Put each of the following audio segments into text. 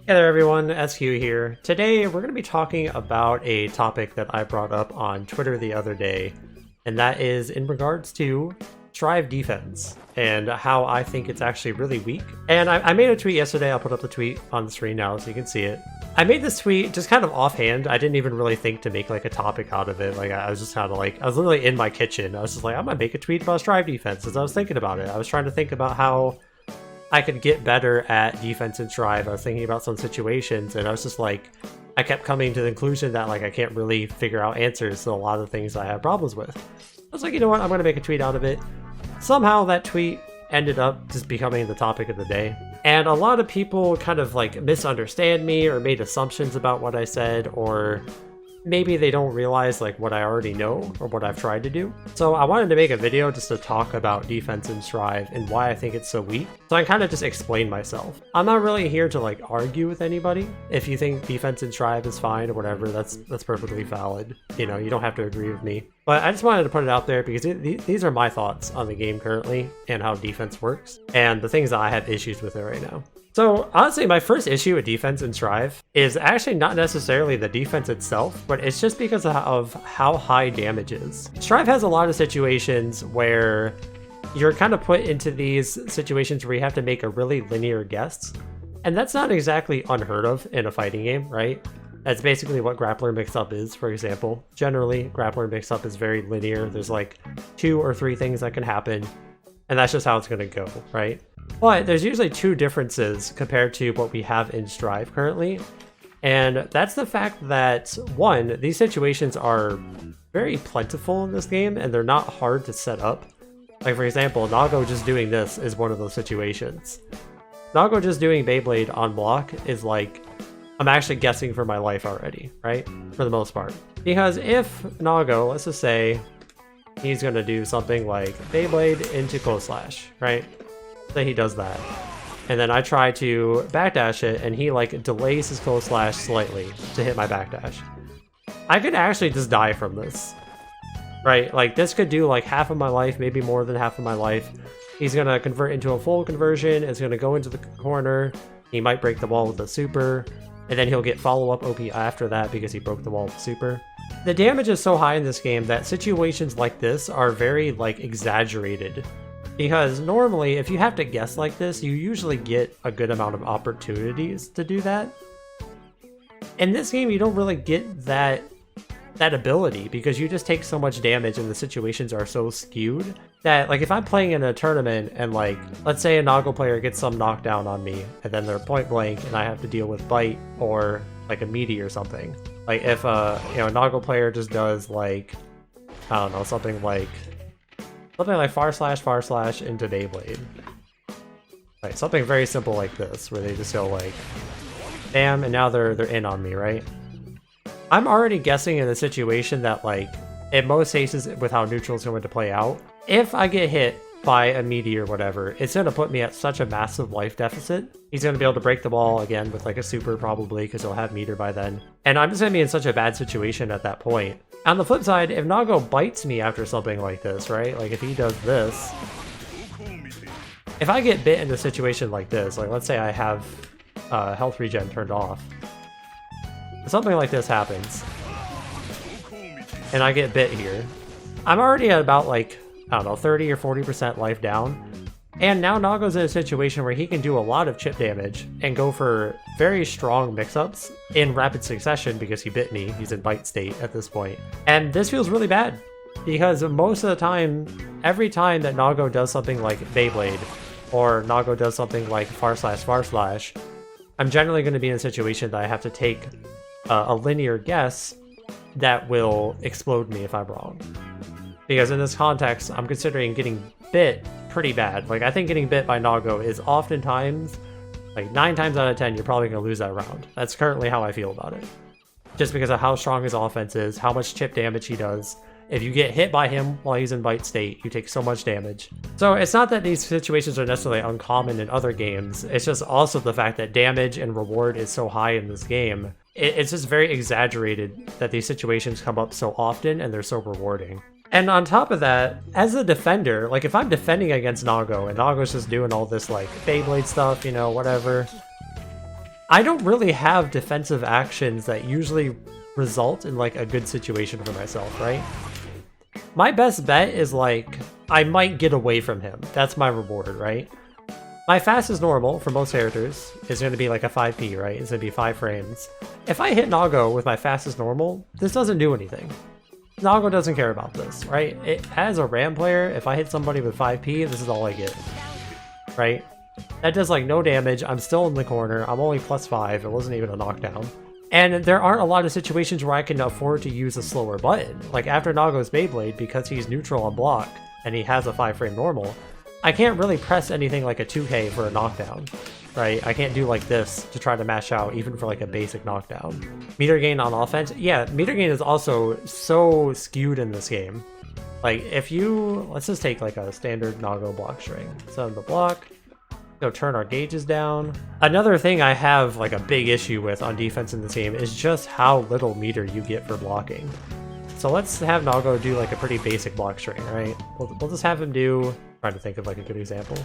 Hey there everyone, SQ here. Today we're going to be talking about a topic that I brought up on Twitter the other day, and that is in regards to Strive defense and how I think it's actually really weak. And I made a tweet yesterday. I'll put up the tweet on the screen now so you can see it. I made this tweet just kind of offhand. I didn't even really think to make like a topic out of it. Like I was just kind of like, I was literally in my kitchen. I was just like, I'm gonna make a tweet about Strive defense. As I was thinking about it, I was trying to think about how I could get better at defense in Strive. I was thinking about some situations and I was just like, I kept coming to the conclusion that like I can't really figure out answers to a lot of things I have problems with. I was like, you know what, I'm gonna make a tweet out of it. Somehow that tweet ended up just becoming the topic of the day. And a lot of people kind of like misunderstand me or made assumptions about what I said, or maybe they don't realize like what I already know or what I've tried to do. So I wanted to make a video just to talk about defense in Strive and why I think it's so weak. So I kind of just explain myself. I'm not really here to like argue with anybody. If you think defense in Strive is fine or whatever, that's perfectly valid. You know, you don't have to agree with me. But I just wanted to put it out there because these are my thoughts on the game currently and how defense works and the things that I have issues with it right now. So honestly, my first issue with defense in Strive is actually not necessarily the defense itself, but it's just because of how high damage is. Strive has a lot of situations where you're kind of put into these situations where you have to make a really linear guess. And that's not exactly unheard of in a fighting game, right? That's basically what grappler mix-up is, for example. Generally, grappler mix-up is very linear. There's like 2 or 3 things that can happen, and that's just how it's going to go, right? But there's usually 2 differences compared to what we have in Strive currently. And that's the fact that, 1, these situations are very plentiful in this game, and they're not hard to set up. Like, for example, Nago just doing this is one of those situations. Nago just doing Beyblade on block is like, I'm actually guessing for my life already, right? For the most part. Because if Nago, let's just say, he's going to do something like Beyblade into Close Slash, right? Say he does that. And then I try to backdash it, and he like delays his Close Slash slightly to hit my backdash. I could actually just die from this, right? Like this could do like half of my life, maybe more than half of my life. He's going to convert into a full conversion. It's going to go into the corner. He might break the wall with a super. And then he'll get follow-up OP after that because he broke the wall with super. The damage is so high in this game that situations like this are very like exaggerated. Because normally if you have to guess like this, you usually get a good amount of opportunities to do that. In this game, you don't really get that ability because you just take so much damage and the situations are so skewed that like if I'm playing in a tournament and like let's say a Nago player gets some knockdown on me and then they're point blank and I have to deal with bite or like a meaty or something. Like if a Nago player just does like I don't know, something like far slash into Beyblade. Like something very simple like this where they just go like bam and now they're in on me, right? I'm already guessing in a situation that, like, in most cases with how neutral is going to play out, if I get hit by a meaty or whatever, it's going to put me at such a massive life deficit. He's going to be able to break the wall again with, like, a super probably because he'll have meter by then. And I'm just going to be in such a bad situation at that point. On the flip side, if Nago bites me after something like this, right? Like, if he does this, if I get bit in a situation like this, like, let's say I have health regen turned off, something like this happens, and I get bit here. I'm already at about like, I don't know, 30 or 40% life down. And now Nago's in a situation where he can do a lot of chip damage and go for very strong mix-ups in rapid succession because he bit me. He's in bite state at this point. And this feels really bad because most of the time, every time that Nago does something like Beyblade or Nago does something like far slash, I'm generally going to be in a situation that I have to take a linear guess that will explode me if I'm wrong. Because in this context, I'm considering getting bit pretty bad. Like, I think getting bit by Nago is oftentimes, like 9 times out of 10, you're probably going to lose that round. That's currently how I feel about it. Just because of how strong his offense is, how much chip damage he does. If you get hit by him while he's in bite state, you take so much damage. So it's not that these situations are necessarily uncommon in other games, it's just also the fact that damage and reward is so high in this game. It's just very exaggerated that these situations come up so often and they're so rewarding. And on top of that, as a defender, like if I'm defending against Nago and Nago's just doing all this like Beyblade stuff, you know, whatever, I don't really have defensive actions that usually result in like a good situation for myself, right? My best bet is like, I might get away from him. That's my reward, right? My fastest normal for most characters is going to be like a 5p, right? It's going to be 5 frames. If I hit Nago with my fastest normal, this doesn't do anything. Nago doesn't care about this, right? As a Ram player, if I hit somebody with 5p, this is all I get, right? That does like no damage. I'm still in the corner. I'm only +5. It wasn't even a knockdown. And there aren't a lot of situations where I can afford to use a slower button. Like after Nago's Beyblade, because he's neutral on block and he has a 5-frame normal, I can't really press anything like a 2K for a knockdown, right? I can't do like this to try to mash out even for like a basic knockdown. Meter gain on offense? Yeah, meter gain is also so skewed in this game. Like if you, let's just take like a standard Nago block string. So the block, go turn our gauges down. Another thing I have like a big issue with on defense in this game is just how little meter you get for blocking. So let's have Nago do like a pretty basic block string, right? We'll just have him do, trying to think of like a good example.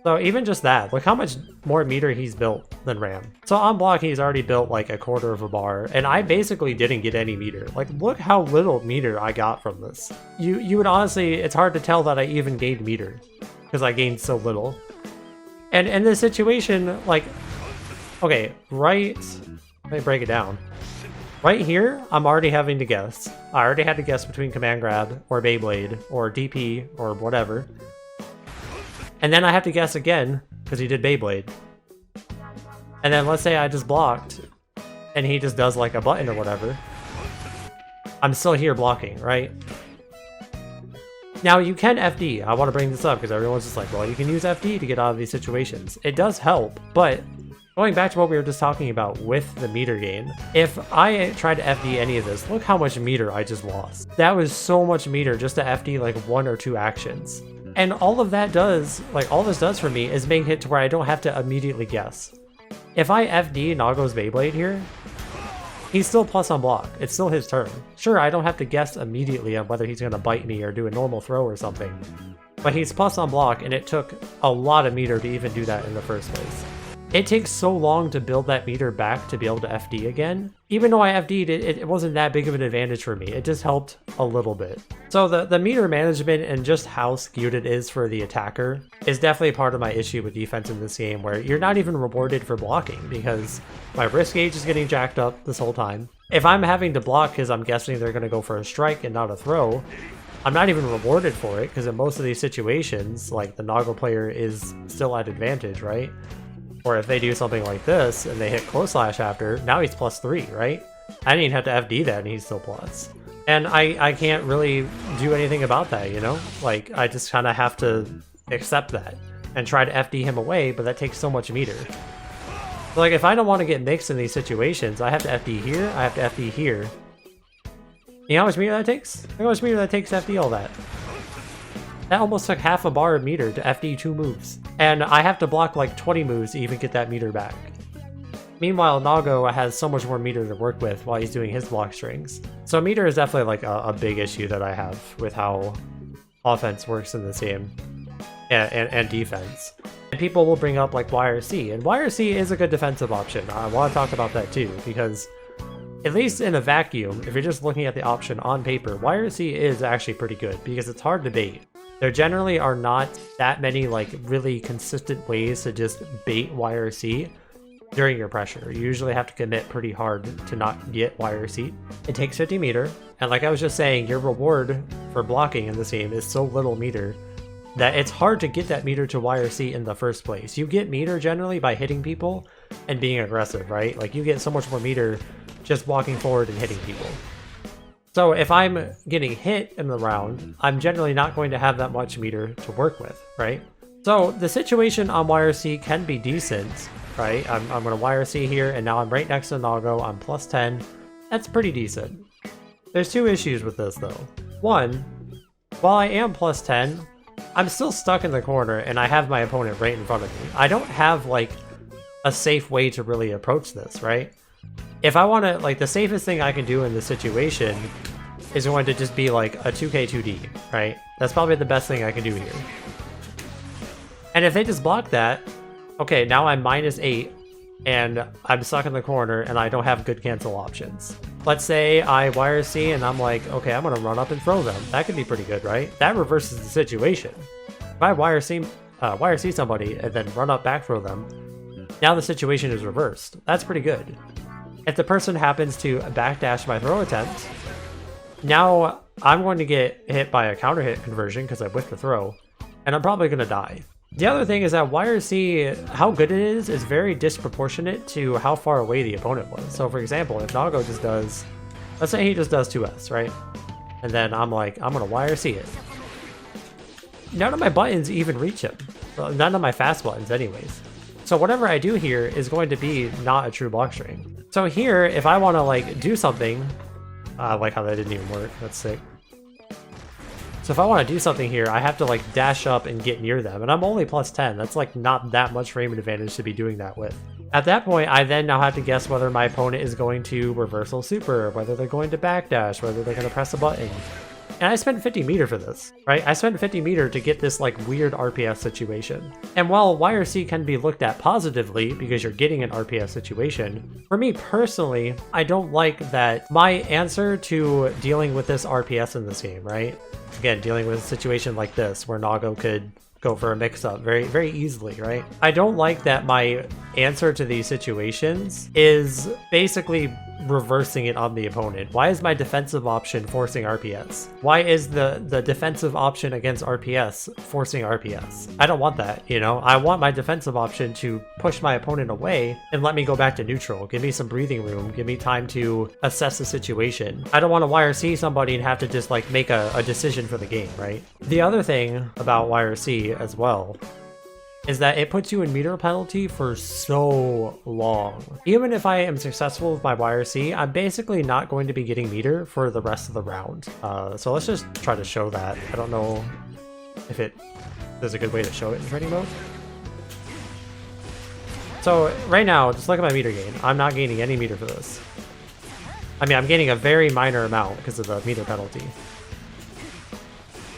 So even just that, look how much more meter he's built than Ram. So on block, he's already built like a quarter of a bar, and I basically didn't get any meter. Like, look how little meter I got from this. You would honestly, it's hard to tell that I even gained meter, because I gained so little. And in this situation, like, okay, right, let me break it down. Right here, I'm already having to guess. I already had to guess between Command Grab, or Beyblade, or DP, or whatever. And then I have to guess again, because he did Beyblade. And then let's say I just blocked, and he just does like a button or whatever. I'm still here blocking, right? Now you can FD. I want to bring this up because everyone's just like, well, you can use FD to get out of these situations. It does help, but going back to what we were just talking about with the meter gain, if I tried to FD any of this, look how much meter I just lost. That was so much meter just to FD like 1 or 2 actions. And all of that does, like all this does for me is make it to where I don't have to immediately guess. If I FD Nago's Beyblade here, he's still plus on block. It's still his turn. Sure, I don't have to guess immediately on whether he's going to bite me or do a normal throw or something. But he's plus on block, and it took a lot of meter to even do that in the first place. It takes so long to build that meter back to be able to FD again. Even though I FD'd it, it wasn't that big of an advantage for me. It just helped a little bit. So the meter management and just how skewed it is for the attacker is definitely part of my issue with defense in this game, where you're not even rewarded for blocking because my risk gauge is getting jacked up this whole time. If I'm having to block because I'm guessing they're going to go for a strike and not a throw, I'm not even rewarded for it because in most of these situations, like the Nago player is still at advantage, right? Or if they do something like this and they hit close slash after, now he's +3, right? I didn't even have to FD that and he's still plus. And I can't really do anything about that, you know? Like, I just kind of have to accept that and try to FD him away, but that takes so much meter. So like, if I don't want to get mixed in these situations, I have to FD here, I have to FD here. You know how much meter that takes? Look how much meter that takes to FD all that. That almost took half a bar of meter to FD 2 moves. And I have to block like 20 moves to even get that meter back. Meanwhile, Nago has so much more meter to work with while he's doing his block strings. So meter is definitely like a big issue that I have with how offense works in this game. And defense. And people will bring up like YRC, and YRC is a good defensive option. I want to talk about that too, because at least in a vacuum, if you're just looking at the option on paper, YRC is actually pretty good because it's hard to bait. There generally are not that many like really consistent ways to just bait YRC during your pressure. You usually have to commit pretty hard to not get YRC. It takes 50 meter, and like I was just saying, your reward for blocking in this game is so little meter that it's hard to get that meter to YRC in the first place. You get meter generally by hitting people and being aggressive, right? Like you get so much more meter just walking forward and hitting people. So if I'm getting hit in the round, I'm generally not going to have that much meter to work with, right? So the situation on YRC can be decent, right? I'm going to YRC here, and now I'm right next to Nago. I'm +10. That's pretty decent. There's 2 issues with this, though. One, while I am +10, I'm still stuck in the corner, and I have my opponent right in front of me. I don't have, like, a safe way to really approach this, right? If I want to, like, the safest thing I can do in this situation is going to just be like a 2k2d, right? That's probably the best thing I can do here. And if they just block that, Okay, now I'm -8, and I'm stuck in the corner, and I don't have good cancel options. Let's say I YRC, and I'm like, okay, I'm gonna run up and throw them. That could be pretty good, right? That reverses the situation. If I YRC somebody, and then run up back throw them, now the situation is reversed. That's pretty good. If the person happens to backdash my throw attempt, now I'm going to get hit by a counter hit conversion because I whiffed the throw, and I'm probably gonna die. The other thing is that YRC, how good it is very disproportionate to how far away the opponent was. So for example, if Nago just does, let's say he just does 2S, right? And then I'm like, I'm gonna YRC it. None of my buttons even reach him. Well, none of my fast buttons anyways. So whatever I do here is going to be not a true block string. So here, if I wanna like do something, I like how that didn't even work, that's sick. So if I want to do something here, I have to like dash up and get near them, and I'm only +10. That's like not that much frame advantage to be doing that with. At that point, I then now have to guess whether my opponent is going to reversal super, whether they're going to backdash, whether they're going to press a button. And I spent 50 meter for this, right? I spent 50 meter to get this like weird RPS situation. And while YRC can be looked at positively because you're getting an RPS situation, for me personally, I don't like that my answer to dealing with this RPS in this game, right? Again, dealing with a situation like this where Nago could go for a mix-up very, very easily, right? I don't like that my answer to these situations is basically reversing it on the opponent. Why is my defensive option forcing RPS? Why is the defensive option against RPS forcing RPS? I don't want that, you know? I want my defensive option to push my opponent away and let me go back to neutral. Give me some breathing room. Give me time to assess the situation. I don't want to YRC somebody and have to just like make a decision for the game, right? The other thing about YRC as well is that it puts you in meter penalty for so long. Even if I am successful with my YRC, I'm basically not going to be getting meter for the rest of the round. So let's just try to show that. I don't know if there's a good way to show it in training mode. So right now, just look at my meter gain. I'm not gaining any meter for this. I mean, I'm gaining a very minor amount because of the meter penalty.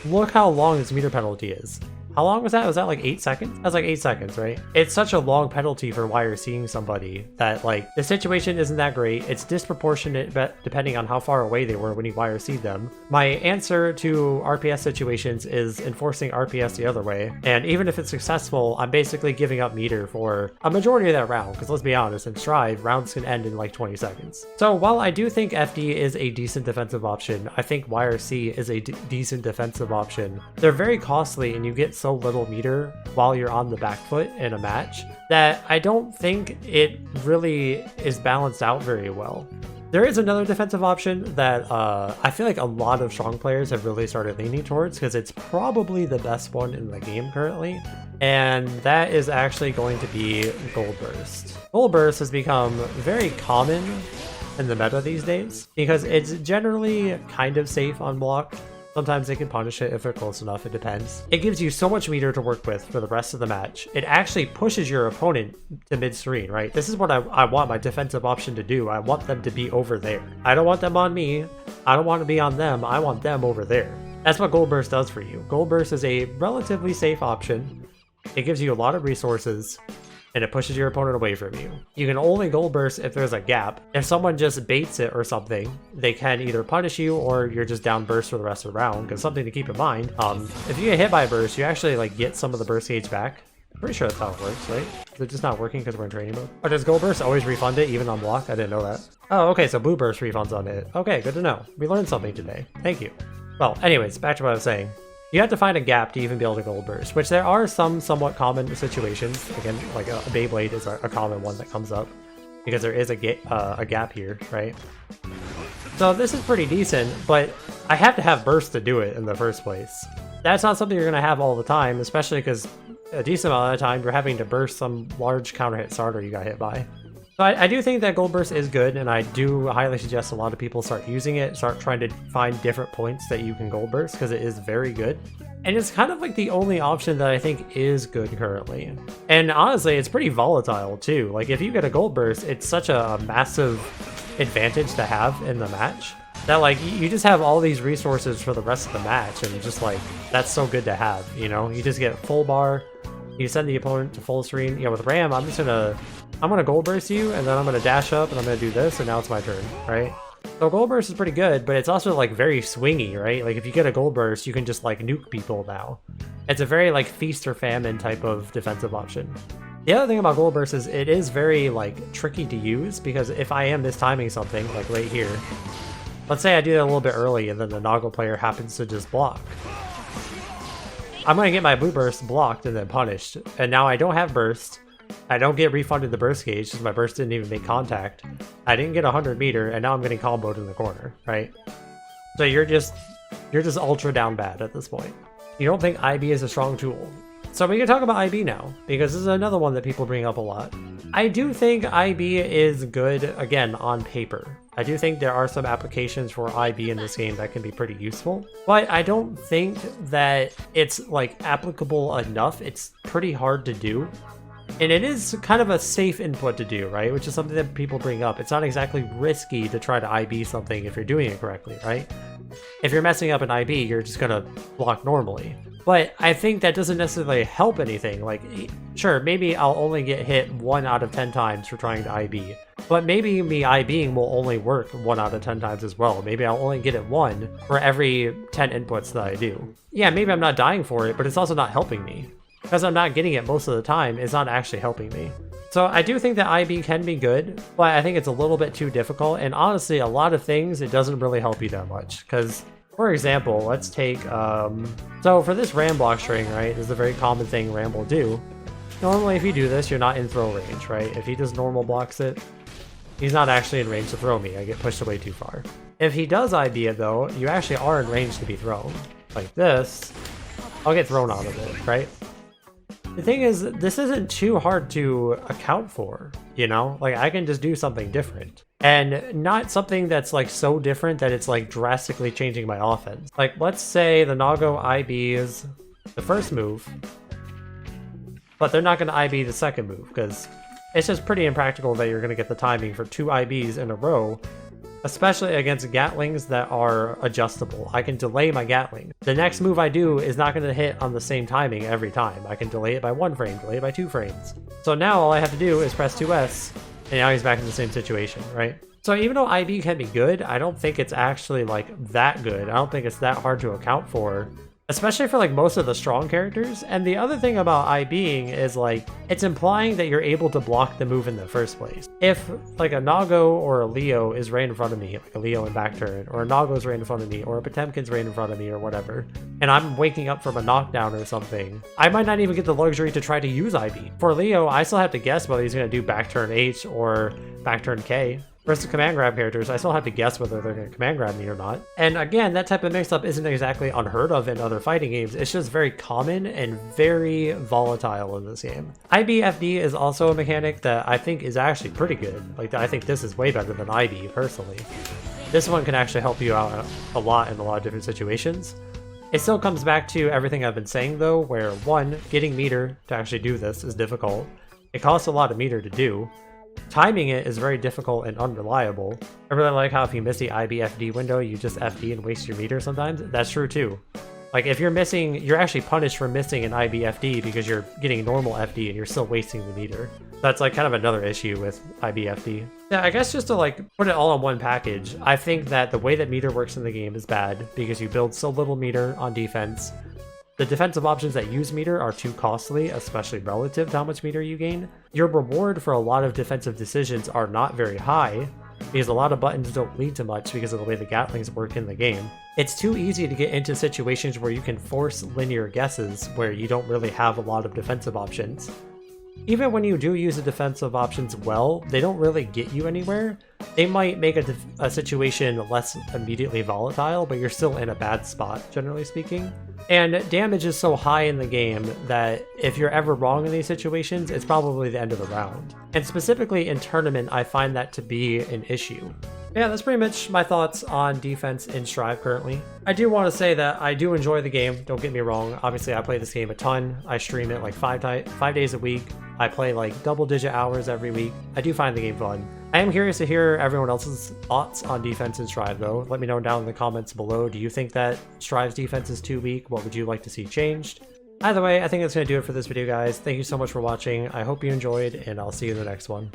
Look how long this meter penalty is. How long was that? Was that like 8 seconds? That's like 8 seconds, right? It's such a long penalty for YRCing somebody that like the situation isn't that great. It's disproportionate depending on how far away they were when you YRC'd them. My answer to RPS situations is enforcing RPS the other way. And even if it's successful, I'm basically giving up meter for a majority of that round. Because let's be honest, in Strive, rounds can end in like 20 seconds. So while I do think FD is a decent defensive option, I think YRC is a decent defensive option. They're very costly and you get so little meter while you're on the back foot in a match that I don't think it really is balanced out very well. There is another defensive option that I feel like a lot of strong players have really started leaning towards because it's probably the best one in the game currently, and that is actually going to be Gold Burst. Gold Burst has become very common in the meta these days because it's generally kind of safe on block. Sometimes they can punish it if they're close enough, it depends. It gives you so much meter to work with for the rest of the match. It actually pushes your opponent to mid-screen, right? This is what I want my defensive option to do. I want them to be over there. I don't want them on me. I don't want to be on them. I want them over there. That's what Gold Burst does for you. Gold Burst is a relatively safe option. It gives you a lot of resources, and it pushes your opponent away from you. You can only Gold Burst if there's a gap. If someone just baits it or something, they can either punish you or you're just down burst for the rest of the round, because something to keep in mind, if you get hit by a burst, you actually like get some of the burst gauge back. I'm pretty sure that's how it works, right? Is it just not working because we're in training mode? Or does Gold Burst always refund it even on block? I didn't know that. Oh, okay, so Blue Burst refunds on it. Okay, good to know. We learned something today. Thank you. Well, anyways, back to what I was saying. You have to find a gap to even be able to Gold Burst, which there are some somewhat common situations. Again, like a Beyblade is a common one that comes up because there is a gap here, right? So this is pretty decent, but I have to have burst to do it in the first place. That's not something you're going to have all the time, especially because a decent amount of the time you're having to burst some large counter hit starter you got hit by. So I do think that Gold Burst is good, and I do highly suggest a lot of people start using it, start trying to find different points that you can Gold Burst, because it is very good. And it's kind of like the only option that I think is good currently. And honestly, it's pretty volatile too. Like if you get a Gold Burst, it's such a massive advantage to have in the match that like you just have all these resources for the rest of the match, and just like that's so good to have, you know? You just get full bar, You send the opponent to full screen. Yeah, with Ram, I'm gonna gold burst you, and then I'm gonna dash up, and I'm gonna do this, and now it's my turn, right? So gold burst is pretty good, but it's also like very swingy, right? Like if you get a gold burst, you can just like nuke people now. It's a very like feast or famine type of defensive option. The other thing about gold burst is it is very like tricky to use, because if I am mistiming something like right here, let's say I do that a little bit early and then the Noggle player happens to just block. I'm going to get my blue burst blocked and then punished. And now I don't have burst. I don't get refunded the burst gauge because my burst didn't even make contact. I didn't get 100 meter, and now I'm getting comboed in the corner, right? So you're just ultra down bad at this point. You don't think IB is a strong tool. So we can talk about IB now, because this is another one that people bring up a lot. I do think IB is good, again, on paper. I do think there are some applications for IB in this game that can be pretty useful, but I don't think that it's like applicable enough. It's pretty hard to do. And it is kind of a safe input to do, right? Which is something that people bring up. It's not exactly risky to try to IB something if you're doing it correctly, right? If you're messing up an IB, you're just gonna block normally. But I think that doesn't necessarily help anything. Like, sure, maybe I'll only get hit 1 out of 10 times for trying to IB. But maybe me IBing will only work 1 out of 10 times as well. Maybe I'll only get it 1 for every 10 inputs that I do. Yeah, maybe I'm not dying for it, but it's also not helping me. Because I'm not getting it most of the time, it's not actually helping me. So I do think that IB can be good, but I think it's a little bit too difficult. And honestly, a lot of things, it doesn't really help you that much. Because, for example, let's take, so for this Ram block string, right, this is a very common thing Ram will do. Normally, if you do this, you're not in throw range, right? If he just normal blocks it, he's not actually in range to throw me. I get pushed away too far. If he does IB it, though, you actually are in range to be thrown. Like this, I'll get thrown out of it, right? The thing is, this isn't too hard to account for, you know? Like, I can just do something different. And not something that's, like, so different that it's, like, drastically changing my offense. Like, let's say the Nago IBs the first move, but they're not going to IB the second move, because it's just pretty impractical that you're going to get the timing for 2 IBs in a row, especially against Gatlings that are adjustable. I can delay my Gatling. The next move I do is not going to hit on the same timing every time. I can delay it by 1 frame, delay it by 2 frames. So now all I have to do is press 2S, and now he's back in the same situation, right? So even though IB can be good, I don't think it's actually like that good. I don't think it's that hard to account for, especially for like most of the strong characters. And the other thing about IBing is like, it's implying that you're able to block the move in the first place. If like a Nago or a Leo is right in front of me, like a Leo in back turn, or a Nago's right in front of me, or a Potemkin's right in front of me or whatever, and I'm waking up from a knockdown or something, I might not even get the luxury to try to use IB. For Leo, I still have to guess whether he's going to do back turn H or back turn K. Versus command grab characters, I still have to guess whether they're going to command grab me or not. And again, that type of mix-up isn't exactly unheard of in other fighting games. It's just very common and very volatile in this game. IBFD is also a mechanic that I think is actually pretty good. Like, I think this is way better than IB, personally. This one can actually help you out a lot in a lot of different situations. It still comes back to everything I've been saying, though, where 1, getting meter to actually do this is difficult. It costs a lot of meter to do. Timing it is very difficult and unreliable. I really like how if you miss the IBFD window, you just FD and waste your meter sometimes. That's true too. Like if you're missing, you're actually punished for missing an IBFD because you're getting normal FD and you're still wasting the meter. That's like kind of another issue with IBFD. Yeah, I guess just to like put it all in one package, I think that the way that meter works in the game is bad because you build so little meter on defense. The defensive options that use meter are too costly, especially relative to how much meter you gain. Your reward for a lot of defensive decisions are not very high, because a lot of buttons don't lead to much because of the way the Gatlings work in the game. It's too easy to get into situations where you can force linear guesses where you don't really have a lot of defensive options. Even when you do use the defensive options well, they don't really get you anywhere. They might make a situation less immediately volatile, but you're still in a bad spot, generally speaking. And damage is so high in the game that if you're ever wrong in these situations, it's probably the end of the round. And specifically in tournament, I find that to be an issue. Yeah, that's pretty much my thoughts on defense in Strive currently. I do want to say that I do enjoy the game, don't get me wrong. Obviously, I play this game a ton. I stream it like 5 days a week. I play like double-digit hours every week. I do find the game fun. I am curious to hear everyone else's thoughts on defense in Strive, though. Let me know down in the comments below. Do you think that Strive's defense is too weak? What would you like to see changed? Either way, I think that's going to do it for this video, guys. Thank you so much for watching. I hope you enjoyed, and I'll see you in the next one.